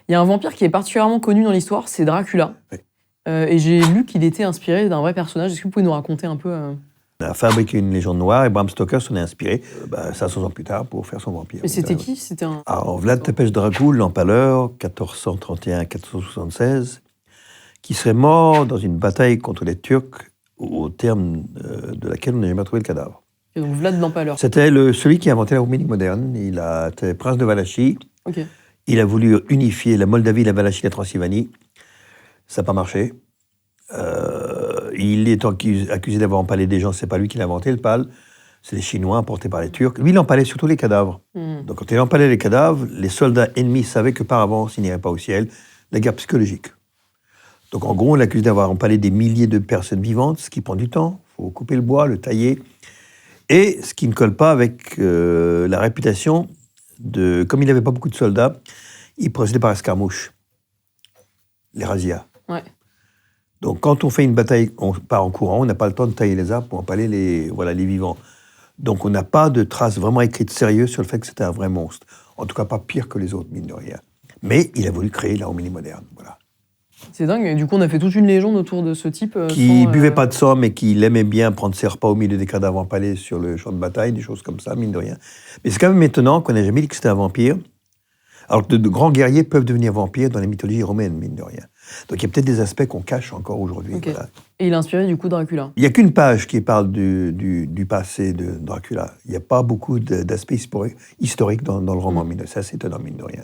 Il y a un vampire qui est particulièrement connu dans l'histoire, c'est Dracula. Oui. Et j'ai lu qu'il était inspiré d'un vrai personnage. Est-ce que vous pouvez nous raconter un peu On a fabriqué une légende noire et Bram Stoker s'en est inspiré 500 ans plus tard pour faire son vampire. Mais c'était qui? C'était un... Alors, Vlad Tepes Dracul, l'Empaleur, 1431-1476, qui serait mort dans une bataille contre les Turcs au terme de laquelle on n'a jamais trouvé le cadavre. Et donc Vlad l'Empaleur. C'était celui qui a inventé la Roumanie moderne. Il était prince de Valachie. Ok. Il a voulu unifier la Moldavie, la Valachie et la Transylvanie. Ça n'a pas marché. Il est accusé d'avoir empalé des gens. C'est pas lui qui l'a inventé, le pal. C'est les Chinois apportés par les Turcs. Lui, il empalait surtout les cadavres. Donc quand il empalait les cadavres, les soldats ennemis savaient que par avance, ils n'iraient pas au ciel. La guerre psychologique. Donc en gros, on l'accuse d'avoir empalé des milliers de personnes vivantes, ce qui prend du temps. Il faut couper le bois, le tailler. Et ce qui ne colle pas avec la réputation de... Comme il n'avait pas beaucoup de soldats, il procédait par escarmouche. Les razzias. Ouais. Donc quand on fait une bataille, on part en courant, on n'a pas le temps de tailler les arbres pour empaler les vivants. Donc on n'a pas de traces vraiment écrites sérieuses sur le fait que c'était un vrai monstre. En tout cas, pas pire que les autres, mine de rien. Mais il a voulu créer la Roumanie moderne, voilà. C'est dingue. Et du coup, on a fait toute une légende autour de ce type. Qui buvait pas de sang, mais qui aimait bien prendre ses repas au milieu des cadavres empalés sur le champ de bataille, des choses comme ça, mine de rien. Mais c'est quand même étonnant qu'on n'ait jamais dit que c'était un vampire, alors que de grands guerriers peuvent devenir vampires dans les mythologies romaines, mine de rien. Donc il y a peut-être des aspects qu'on cache encore aujourd'hui. Okay. Voilà. Et il a inspiré du coup Dracula. Il n'y a qu'une page qui parle du passé de Dracula. Il n'y a pas beaucoup d'aspects historiques dans le roman. C'est assez étonnant, mine de rien.